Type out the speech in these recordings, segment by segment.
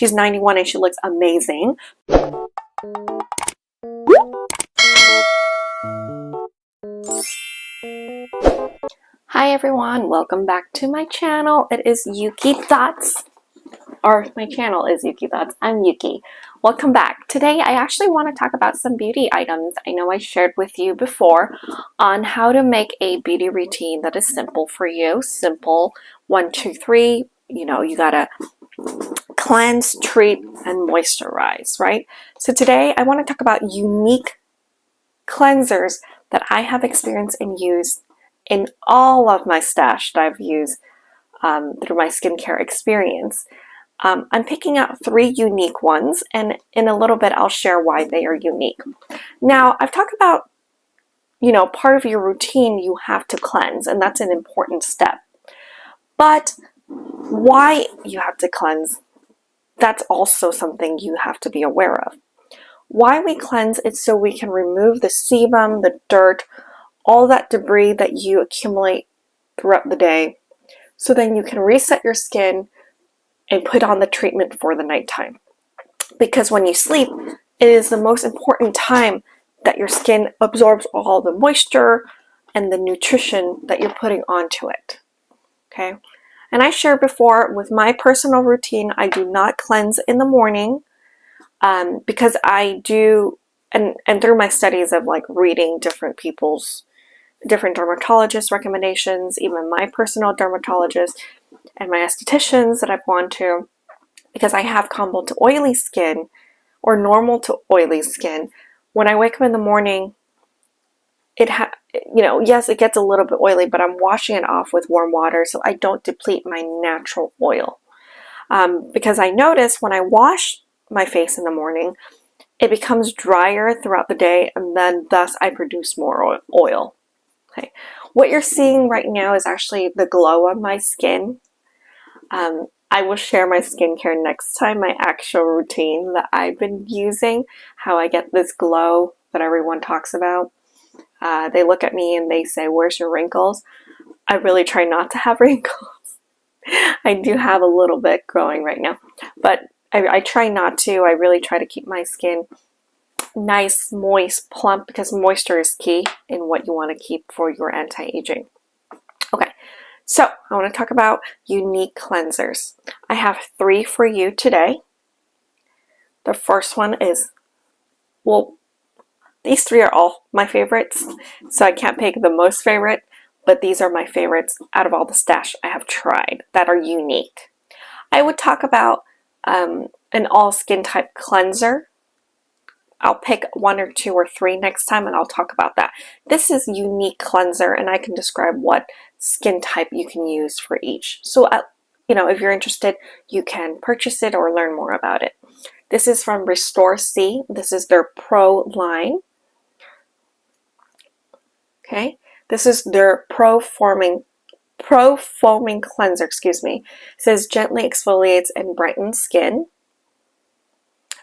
She's 91 and she looks amazing. Hi everyone, welcome back to my channel. It is Yuki Thoughts, or my channel is Yuki Thoughts. I'm Yuki. Welcome back. Today I actually want to talk about some beauty items. I know I shared with you before on how to make a beauty routine that is simple for you. Simple, 1, 2, 3. You know, you gotta cleanse, treat, and moisturize, right? So today I want to talk about unique cleansers that I have experienced and used in all of my stash that I've used through my skincare experience. I'm picking out 3 unique ones, and in a little bit I'll share why they are unique. Now, I've talked about, you know, part of your routine you have to cleanse, and that's an important step. But why you have to cleanse, that's also something you have to be aware of. Why we cleanse is so we can remove the sebum, the dirt, all that debris that you accumulate throughout the day, so then you can reset your skin and put on the treatment for the nighttime. Because when you sleep, it is the most important time that your skin absorbs all the moisture and the nutrition that you're putting onto it. Okay? And I shared before with my personal routine, I do not cleanse in the morning because I do, and through my studies of like reading different dermatologist recommendations, even my personal dermatologist and my estheticians that I've gone to, because I have combo to oily skin or normal to oily skin. When I wake up in the morning, yes, it gets a little bit oily, but I'm washing it off with warm water so I don't deplete my natural oil. Because I notice when I wash my face in the morning, it becomes drier throughout the day, and then thus I produce more oil. Okay. What you're seeing right now is actually the glow on my skin. I will share my skincare next time, my actual routine that I've been using, how I get this glow that everyone talks about. They look at me and they say, "Where's your wrinkles?" I really try not to have wrinkles. I do have a little bit growing right now, but I try not to. I really try to keep my skin nice, moist, plump, because moisture is key in what you want to keep for your anti-aging. Okay, so I want to talk about unique cleansers. I have 3 for you today. The first one is, well, these 3 are all my favorites, so I can't pick the most favorite, but these are my favorites out of all the stash I have tried that are unique. I would talk about an all skin type cleanser. I'll pick 1 or 2 or 3 next time and I'll talk about that. This is unique cleanser, and I can describe what skin type you can use for each. So, if you're interested, you can purchase it or learn more about it. This is from Restore C. This is their Pro line. Okay, this is their Pro Foaming Cleanser, It says gently exfoliates and brightens skin.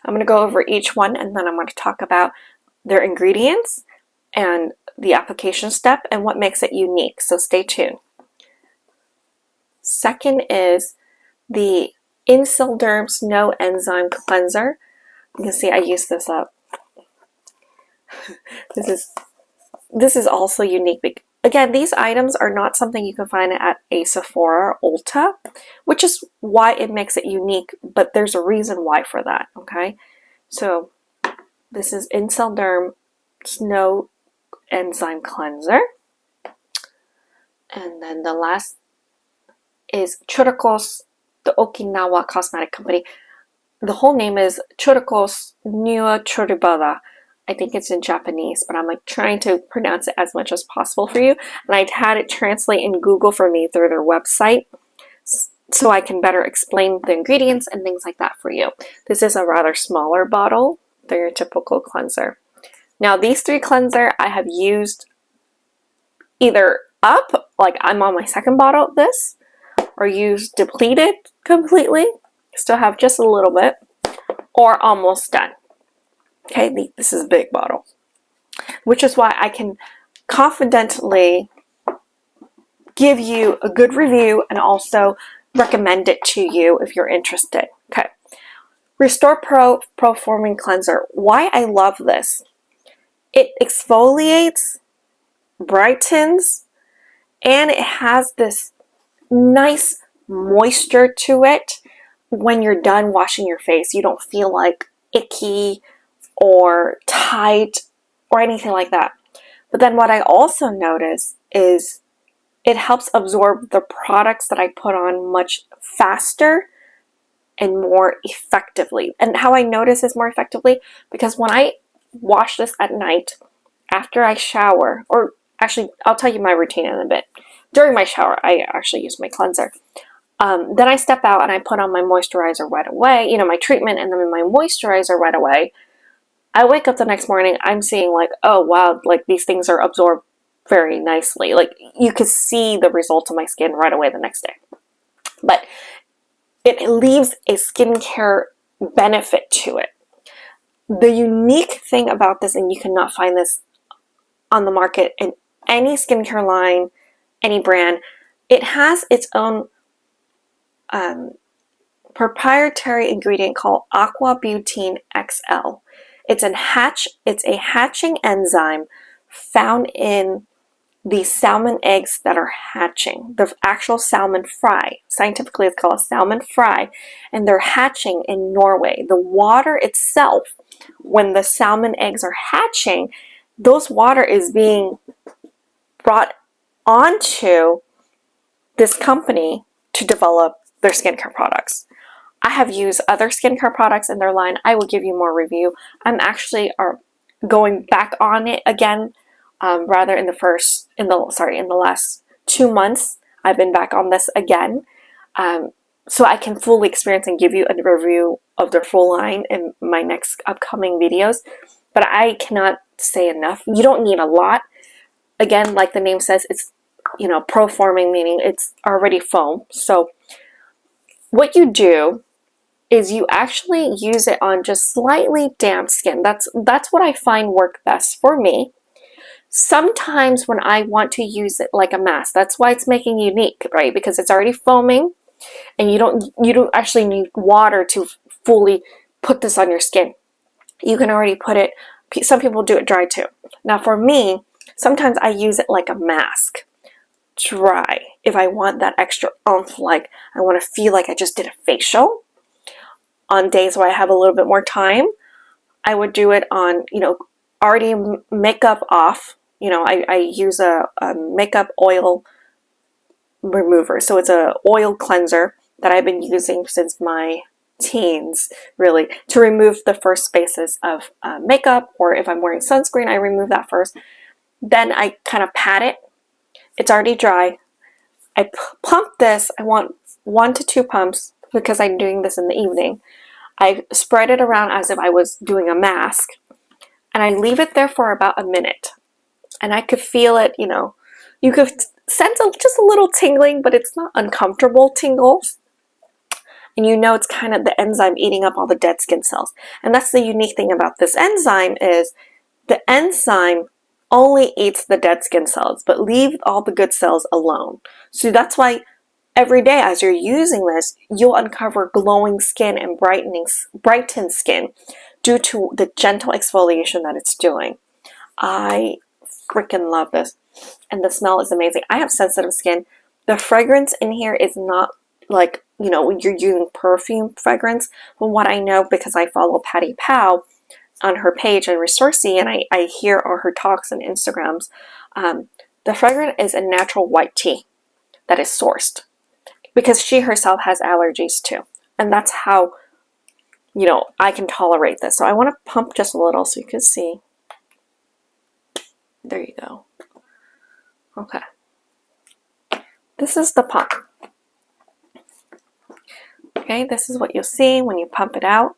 I'm going to go over each one, and then I'm going to talk about their ingredients and the application step and what makes it unique. So stay tuned. Second is the Insilderm's No Enzyme Cleanser. You can see I used this up. This is also unique. Again, these items are not something you can find at a Sephora or Ulta, which is why it makes it unique, but there's a reason why for that, okay? So this is Insilderm's No Enzyme Cleanser. And then the last is Churikos, the Okinawa cosmetic company. The whole name is Churikos Nua Choribara. I think it's in Japanese, but I'm like trying to pronounce it as much as possible for you. And I had it translate in Google for me through their website, so I can better explain the ingredients and things like that for you. This is a rather smaller bottle than your typical cleanser. Now, these 3 cleanser I have used either up, like I'm on my 2nd bottle of this, or used depleted completely, still have just a little bit, or almost done. Okay, this is a big bottle, which is why I can confidently give you a good review and also recommend it to you if you're interested. Okay, Restore Pro Forming Cleanser. Why I love this. It exfoliates, brightens, and it has this nice moisture to it. When you're done washing your face, you don't feel like icky or tight or anything like that. But then what I also notice is it helps absorb the products that I put on much faster and more effectively. And how I notice this more effectively, because when I wash this at night after I shower, or actually I'll tell you my routine in a bit. During my shower, I actually use my cleanser. Then I step out and I put on my moisturizer right away, you know, my treatment, and then my moisturizer right away. I wake up the next morning, I'm seeing like, oh wow, like these things are absorbed very nicely. Like you could see the results of my skin right away the next day. But it leaves a skincare benefit to it. The unique thing about this, and you cannot find this on the market in any skincare line, any brand, it has its own proprietary ingredient called Aqua Butene XL. It's a hatching enzyme found in the salmon eggs that are hatching, the actual salmon fry. Scientifically, it's called a salmon fry, and they're hatching in Norway. The water itself, when the salmon eggs are hatching, those water is being brought onto this company to develop their skincare products. I have used other skincare products in their line. I will give you more review. I'm actually going back on it again. Rather in the last 2 months, I've been back on this again. So I can fully experience and give you a review of their full line in my next upcoming videos. But I cannot say enough. You don't need a lot. Again, like the name says, it's, you know, pro-forming, meaning it's already foam. So what you do is you actually use it on just slightly damp skin. That's what I find work best for me. Sometimes when I want to use it like a mask, that's why it's making unique, right? Because it's already foaming, and you don't actually need water to fully put this on your skin. You can already put it, some people do it dry too. Now for me, sometimes I use it like a mask, dry. If I want that extra oomph, like I want to feel like I just did a facial. On days where I have a little bit more time, I would do it on, you know, already makeup off. You know, I use a makeup oil remover. So it's a oil cleanser that I've been using since my teens, really, to remove the first spaces of makeup, or if I'm wearing sunscreen, I remove that first. Then I kind of pat it. It's already dry. I pump this. I want 1 to 2 pumps because I'm doing this in the evening. I spread it around as if I was doing a mask, and I leave it there for about a minute. And I could feel it, you know, you could sense just a little tingling, but it's not uncomfortable tingles. And you know it's kind of the enzyme eating up all the dead skin cells. And that's the unique thing about this enzyme, is the enzyme only eats the dead skin cells, but leave all the good cells alone. So that's why every day as you're using this, you'll uncover glowing skin and brightened skin due to the gentle exfoliation that it's doing. I freaking love this, and the smell is amazing. I have sensitive skin. The fragrance in here is not like, you know, when you're using perfume fragrance. From what I know, because I follow Patty Pow on her page and Resourcey, and I hear all her talks and Instagrams, the fragrance is a natural white tea that is sourced, because she herself has allergies too, and that's how, you know, I can tolerate this. So I want to pump just a little so you can see. There you go. Okay. This is the pump. Okay, this is what you'll see when you pump it out.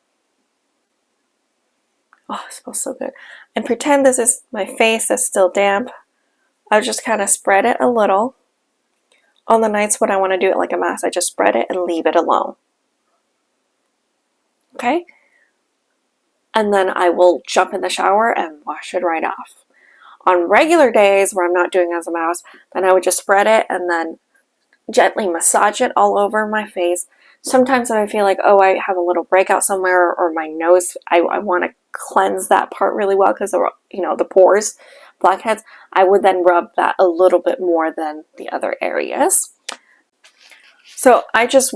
Oh, it smells so good. And pretend this is my face that's still damp. I'll just kind of spread it a little. On the nights when I want to do it like a mask, I just spread it and leave it alone. Okay? And then I will jump in the shower and wash it right off. On regular days where I'm not doing it as a mask, then I would just spread it and then gently massage it all over my face Sometimes when I feel like, oh, I have a little breakout somewhere, or my nose, I want to cleanse that part really well because, you know, the pores, blackheads, I would then rub that a little bit more than the other areas. So I just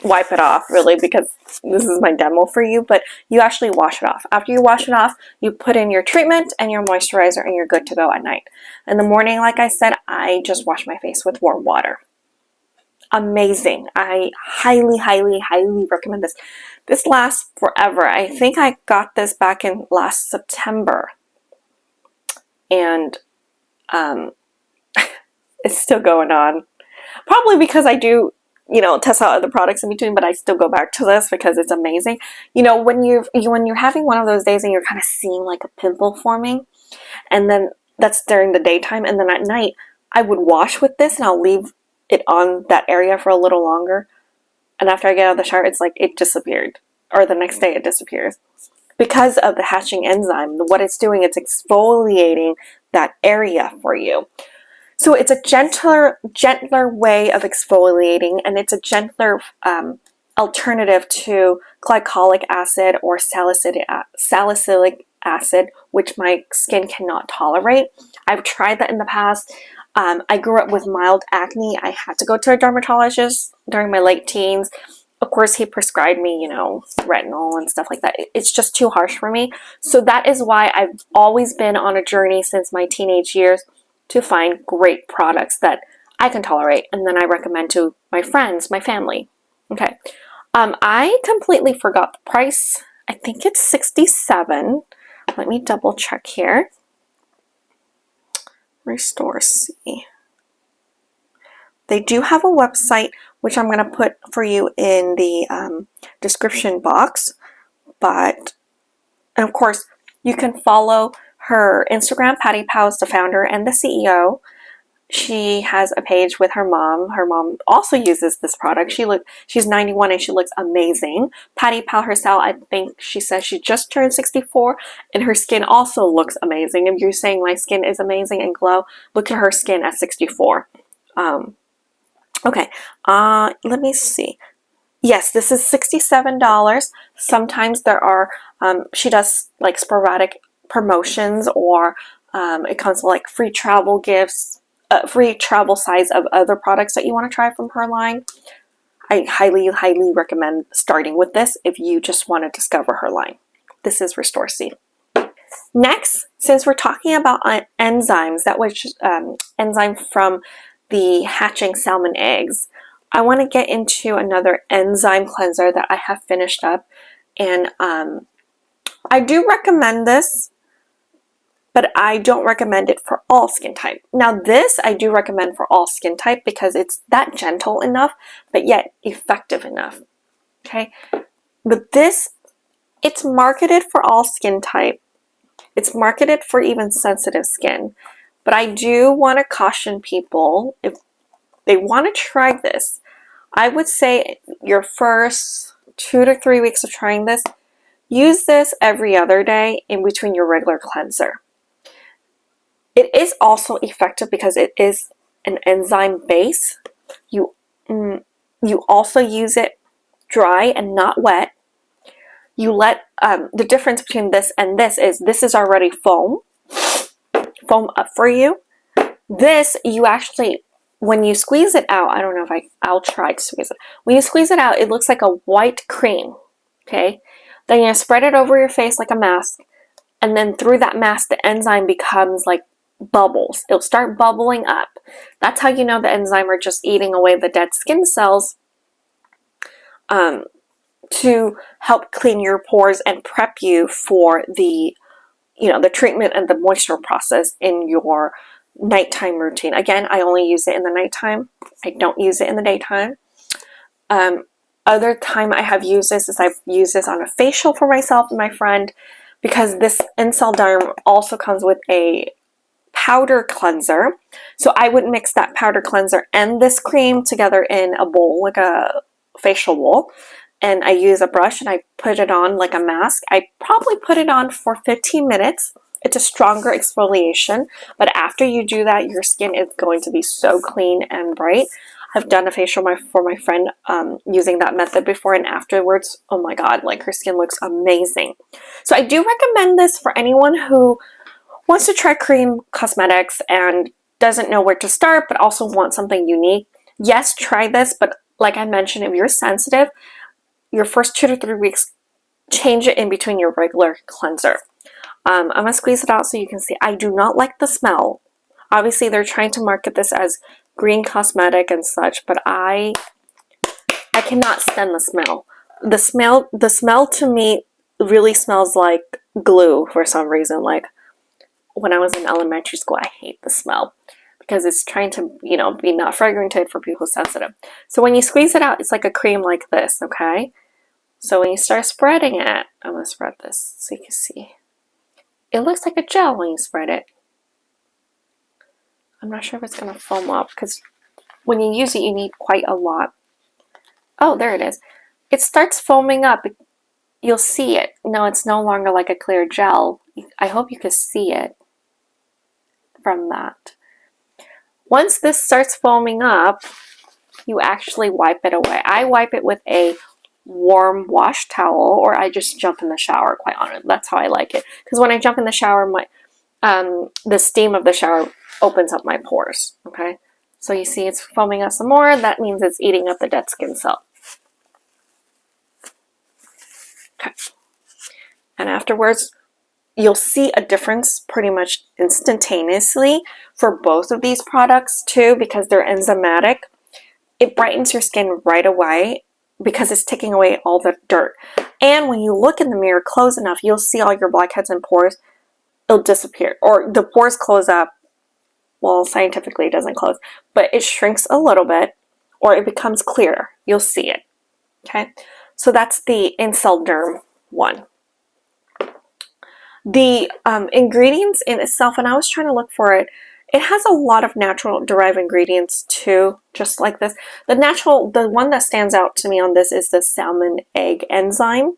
wipe it off really because this is my demo for you, but you actually wash it off. After you wash it off, you put in your treatment and your moisturizer and you're good to go at night. In the morning, like I said, I just wash my face with warm water. Amazing. I highly, highly, highly recommend this. This lasts forever. I think I got this back in last September. And it's still going on. Probably because I do, you know, test out other products in between, but I still go back to this because it's amazing. You know, when you're having one of those days and you're kind of seeing like a pimple forming, and then that's during the daytime, and then at night I would wash with this and I'll leave it on that area for a little longer, and after I get out of the shower, it's like it disappeared, or the next day it disappears because of the hatching enzyme. What it's doing, it's exfoliating that area for you. So it's a gentler way of exfoliating, and it's a gentler alternative to glycolic acid or salicylic acid, which my skin cannot tolerate. I've tried that in the past. I grew up with mild acne. I had to go to a dermatologist during my late teens. Of course, he prescribed me, you know, retinol and stuff like that. It's just too harsh for me. So that is why I've always been on a journey since my teenage years to find great products that I can tolerate, and then I recommend to my friends, my family. Okay. I completely forgot the price. I think it's $67. Let me double check here. Restore C. They do have a website, which I'm going to put for you in the description box. And of course, you can follow her Instagram. Patty Powell's the founder and the CEO. She has a page with her mom. Her mom also uses this product. She's 91 and she looks amazing. Patty Powell herself, I think she says she just turned 64 and her skin also looks amazing. If you're saying my skin is amazing and glow, look at her skin at 64. Okay, let me see. Yes, this is $67. Sometimes there are, she does like sporadic promotions, or it comes with like free travel gifts, free travel size of other products that you want to try from her line. I highly, highly recommend starting with this if you just want to discover her line. This is Restore C. Next, since we're talking about enzymes, that was enzyme from the hatching salmon eggs, I want to get into another enzyme cleanser that I have finished up, and I do recommend this, but I don't recommend it for all skin type. Now this I do recommend for all skin type because it's that gentle enough, but yet effective enough. Okay, but this, it's marketed for all skin type. It's marketed for even sensitive skin, but I do want to caution people, if they want to try this, I would say your first 2 to 3 weeks of trying this, use this every other day in between your regular cleanser. It is also effective because it is an enzyme base. You also use it dry and not wet. You let the difference between this and this is already foam up for you. This, you actually, when you squeeze it out, I don't know if I'll try to squeeze it. When you squeeze it out, it looks like a white cream. Okay, then you spread it over your face like a mask, and then through that mask, the enzyme becomes like bubbles. It'll start bubbling up. That's how you know the enzyme are just eating away the dead skin cells to help clean your pores and prep you for the, the treatment and the moisture process in your nighttime routine. Again, I only use it in the nighttime. I don't use it in the daytime. Other time I have used this is I've used this on a facial for myself and my friend, because this Incel Derm also comes with a powder cleanser. So I would mix that powder cleanser and this cream together in a bowl, like a facial bowl. And I use a brush and I put it on like a mask. I probably put it on for 15 minutes. It's a stronger exfoliation, but after you do that, your skin is going to be so clean and bright. I've done a facial for my friend using that method before, and afterwards, oh my god, like her skin looks amazing. So I do recommend this for anyone who wants to try cream cosmetics and doesn't know where to start, but also wants something unique. Yes, try this, but like I mentioned, if you're sensitive, your first 2 to 3 weeks, change it in between your regular cleanser. I'm going to squeeze it out so you can see. I do not like the smell. Obviously, they're trying to market this as green cosmetic and such, but I cannot stand the smell. The smell to me really smells like glue for some reason. Like when I was in elementary school, I hate the smell because it's trying to, you know, be not fragranted for people sensitive. So when you squeeze it out, it's like a cream like this, okay? So when you start spreading it, I'm going to spread this so you can see. It looks like a gel when you spread it. I'm not sure if it's going to foam up because when you use it, you need quite a lot. Oh, there it is. It starts foaming up. You'll see it. No, it's no longer like a clear gel. I hope you can see it from that. Once this starts foaming up, you actually wipe it away. I wipe it with a warm wash towel, or I just jump in the shower, quite honestly. That's how I like it. Because when I jump in the shower, the steam of the shower opens up my pores, okay? So you see it's foaming up some more. That means it's eating up the dead skin cell. Okay. And afterwards, you'll see a difference pretty much instantaneously for both of these products too, because they're enzymatic. It brightens your skin right away because it's taking away all the dirt. And when you look in the mirror close enough, you'll see all your blackheads and pores. It'll disappear, or the pores close up. Well, scientifically it doesn't close, but it shrinks a little bit, or it becomes clearer. You'll see it. Okay, so that's the Incel Derm one. The ingredients in itself, and I was trying to look for it, it has a lot of natural derived ingredients too, just like this. The one that stands out to me on this is the salmon egg enzyme.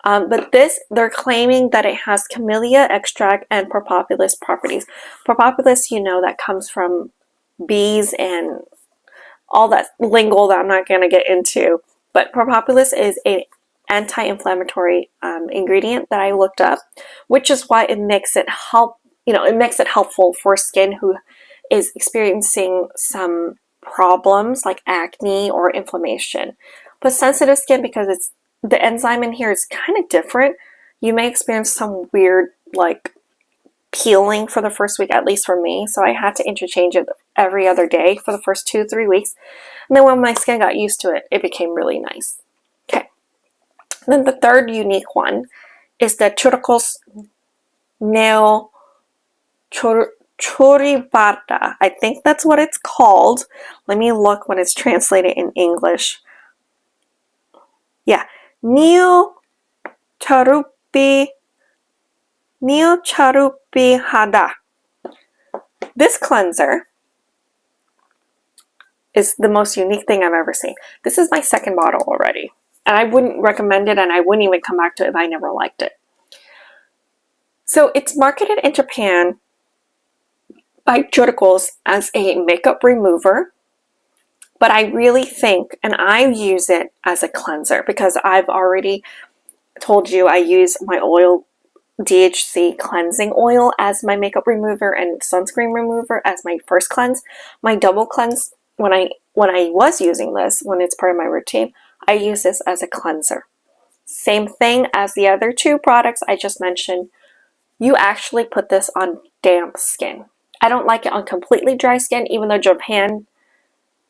But this, they're claiming that it has camellia extract and propolis properties. Propolis, you know, that comes from bees and all that lingo that I'm not going to get into. But propolis is an anti-inflammatory ingredient that I looked up, which is why it makes it helpful for skin who is experiencing some problems like acne or inflammation. But sensitive skin, because the enzyme in here is kind of different, you may experience some weird like peeling for the first week, at least for me. So I had to interchange it every other day for the first 2-3 weeks. And then when my skin got used to it, it became really nice. Okay. And then the third unique one is the Churicos Neo Churibata. I think that's what it's called. Let me look when it's translated in English. Yeah. Neo Charupi Hada. This cleanser is the most unique thing I've ever seen. This is my second bottle already. And I wouldn't recommend it, and I wouldn't even come back to it if I never liked it. So it's marketed in Japan by Churicos as a makeup remover. But I really think, and I use it as a cleanser because I've already told you I use my oil, DHC cleansing oil, as my makeup remover and sunscreen remover as my first cleanse. My double cleanse, when I was using this, when it's part of my routine, I use this as a cleanser. Same thing as the other two products I just mentioned. You actually put this on damp skin. I don't like it on completely dry skin, even though Japan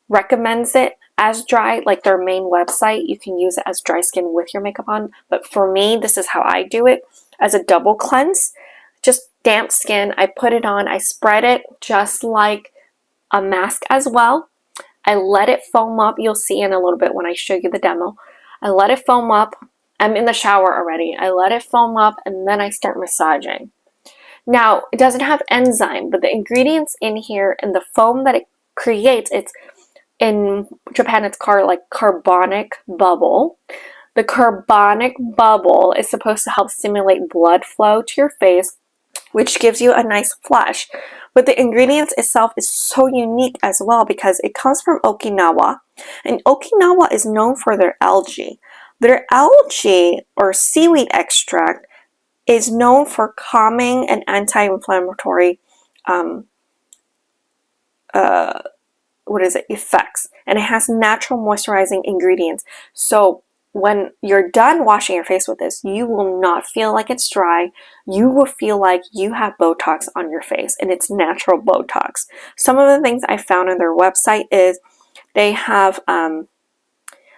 recommends it as dry, like their main website. You can use it as dry skin with your makeup on. But for me, this is how I do it, as a double cleanse. Just damp skin, I put it on, I spread it just like a mask as well. I let it foam up. You'll see in a little bit when I show you the demo. I let it foam up. I'm in the shower already. I let it foam up and then I start massaging. Now, it doesn't have enzyme, but the ingredients in here and the foam that it creates, it's in Japan, it's called like carbonic bubble. The carbonic bubble is supposed to help stimulate blood flow to your face, which gives you a nice flush. But the ingredients itself is so unique as well because it comes from Okinawa, and Okinawa is known for their algae. Their algae or seaweed extract is known for calming and anti-inflammatory effects, and it has natural moisturizing ingredients. So when you're done washing your face with this, you will not feel like it's dry. You will feel like you have Botox on your face, and it's natural Botox. Some of the things I found on their website is they have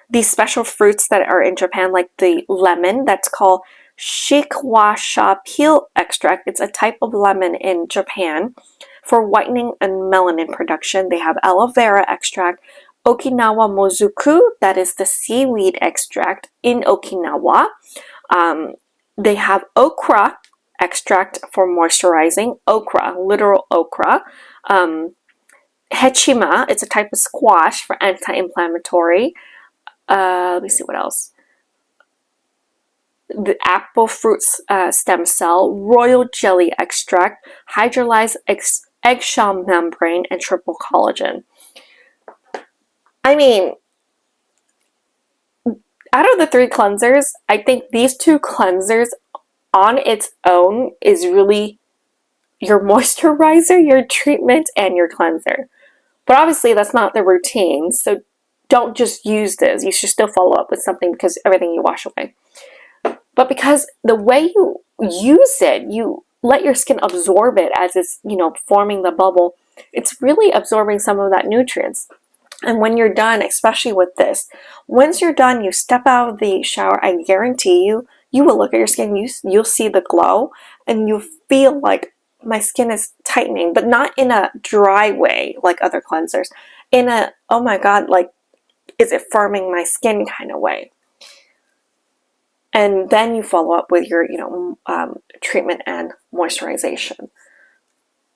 these special fruits that are in Japan, like the lemon that's called shikwasha peel extract. It's a type of lemon in Japan for whitening and melanin production. They have aloe vera extract, Okinawa mozuku, that is the seaweed extract in Okinawa. They have okra extract for moisturizing, okra, literal okra. Hechima, it's a type of squash for anti-inflammatory. Let me see what else. The apple fruit stem cell, royal jelly extract, hydrolyzed eggshell membrane, and triple collagen. I mean, out of the 3 cleansers, I think these 2 cleansers on its own is really your moisturizer, your treatment, and your cleanser. But obviously that's not the routine, so don't just use this. You should still follow up with something because everything you wash away. But because the way you use it, you let your skin absorb it as it's, forming the bubble. It's really absorbing some of that nutrients. And when you're done, especially with this, once you're done, you step out of the shower, I guarantee you, you will look at your skin, you'll see the glow, and you feel like my skin is tightening, but not in a dry way like other cleansers. In a, oh my God, like, is it firming my skin kind of way. And then you follow up with your, treatment and moisturization.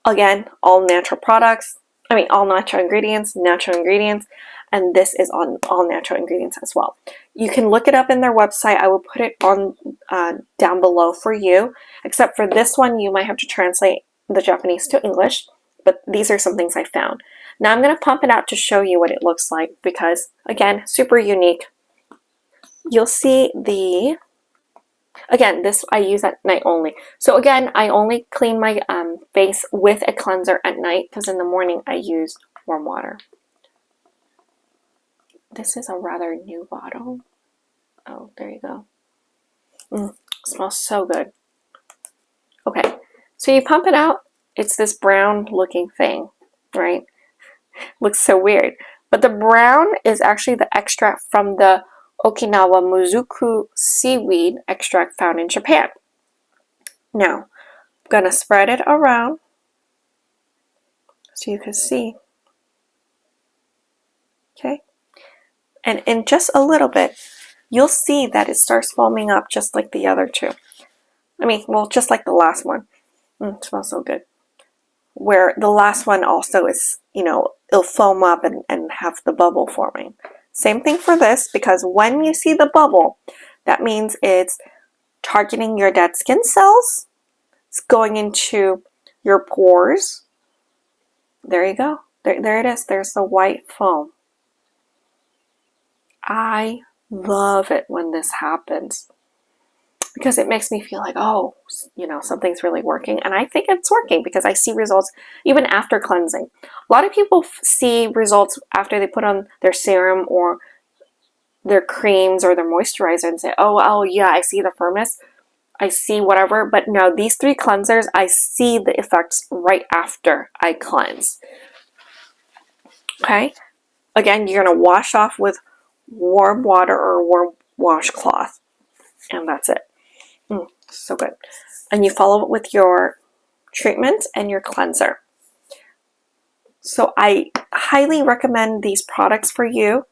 Again, all natural products. All natural ingredients, and this is on all natural ingredients as well. You can look it up in their website. I will put it on down below for you. Except for this one, you might have to translate the Japanese to English. But these are some things I found. Now I'm going to pump it out to show you what it looks like because, again, super unique. You'll see the... Again, this I use at night only. So again, I only clean my face with a cleanser at night because in the morning I use warm water. This is a rather new bottle. Oh, there you go. Smells so good. Okay, so you pump it out. It's this brown looking thing, right? Looks so weird. But the brown is actually the extract from the Okinawa mozuku seaweed extract found in Japan. Now, I'm going to spread it around so you can see. Okay? And in just a little bit, you'll see that it starts foaming up just like the other 2. Just like the last one. It smells so good. Where the last one also is, it'll foam up and have the bubble forming. Same thing for this, because when you see the bubble, that means it's targeting your dead skin cells. It's going into your pores. There you go. There it is. There's the white foam. I love it when this happens because it makes me feel like, oh, something's really working. And I think it's working because I see results even after cleansing. A lot of people see results after they put on their serum or their creams or their moisturizer and say, oh yeah, I see the firmness. I see whatever. But no, these 3 cleansers, I see the effects right after I cleanse. Okay? Again, you're going to wash off with warm water or warm washcloth. And that's it. So good. And you follow it with your treatment and your cleanser. So I highly recommend these products for you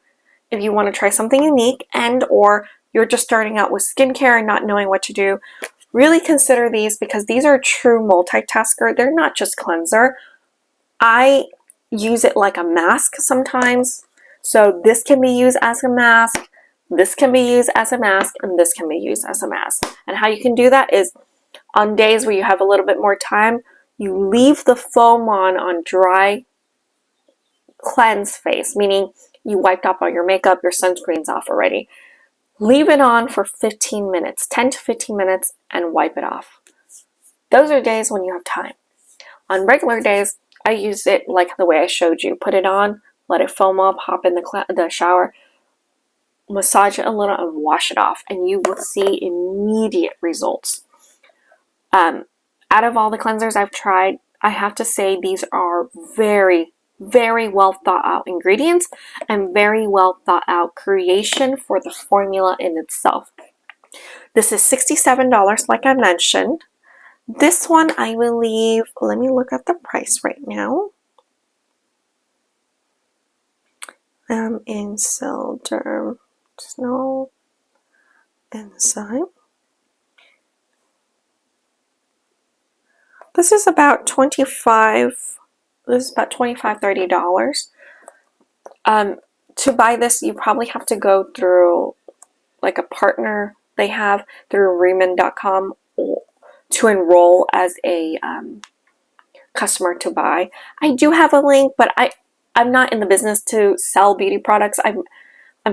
if you want to try something unique and or you're just starting out with skincare and not knowing what to do. Really consider these because these are a true multitasker. They're not just cleanser. I use it like a mask sometimes. So this can be used as a mask. This can be used as a mask, and this can be used as a mask. And how you can do that is on days where you have a little bit more time, you leave the foam on dry cleanse face, meaning you wiped off all your makeup, your sunscreen's off already. Leave it on for 15 minutes, 10 to 15 minutes, and wipe it off. Those are days when you have time. On regular days, I use it like the way I showed you. Put it on, let it foam up, hop in the shower, massage it a little, and wash it off, and you will see immediate results. Out of all the cleansers I've tried, I have to say these are very, very well thought out ingredients and very well thought out creation for the formula in itself. This is $67 like I mentioned. This one I believe, let me look at the price right now. In Silderm Snow Enzyme. This is about $25–$30. To buy this, you probably have to go through like a partner they have through Reman.com to enroll as a customer to buy. I do have a link, but I'm not in the business to sell beauty products. I'm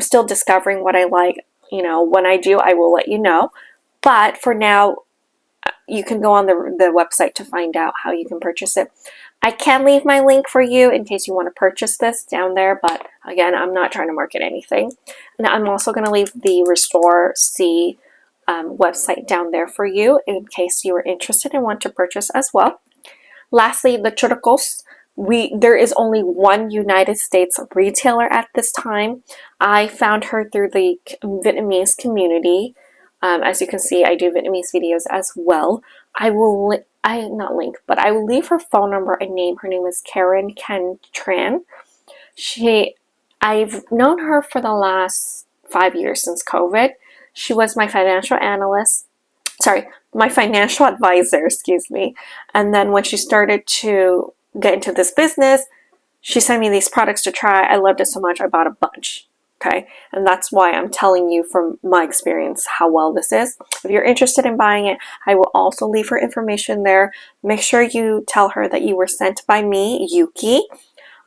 still discovering what I like. You know, when I do, I will let you know. But for now, you can go on the website to find out how you can purchase it. I can leave my link for you in case you want to purchase this down there, but again, I'm not trying to market anything. And I'm also going to leave the Restore C website down there for you in case you are interested and want to purchase as well. Lastly, the churros. There is only one United States retailer at this time. I found her through the Vietnamese community. As you can see, I do Vietnamese videos as well. I will leave her phone number and name. Her name is Karen Ken Tran. I've known her for the last 5 years since COVID. She was my financial advisor, excuse me. And then when she started to get into this business, she sent me these products to try. I loved it so much, I bought a bunch. Okay, and that's why I'm telling you from my experience how well this is. If you're interested in buying it, I will also leave her information there. Make sure you tell her that you were sent by me, Yuki,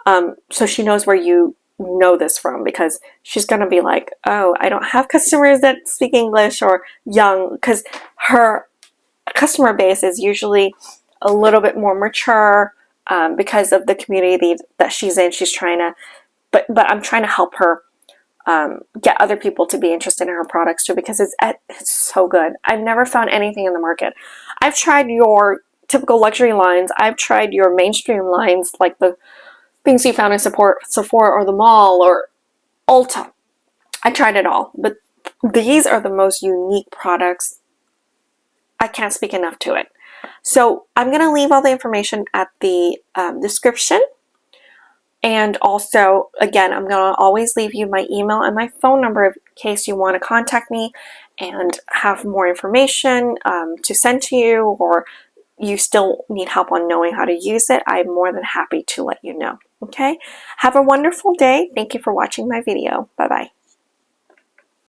so she knows where you know this from, because she's going to be like, oh, I don't have customers that speak English or young, because her customer base is usually a little bit more mature because of the community that she's in. She's trying to, but I'm trying to help her get other people to be interested in her products too, because it's so good. I've never found anything in the market. I've tried your typical luxury lines. I've tried your mainstream lines, like the things you found in Sephora or the mall or Ulta. I tried it all, but these are the most unique products. I can't speak enough to it. So I'm going to leave all the information at the description. And also, again, I'm going to always leave you my email and my phone number in case you want to contact me and have more information to send to you, or you still need help on knowing how to use it. I'm more than happy to let you know. Okay? Have a wonderful day. Thank you for watching my video. Bye-bye.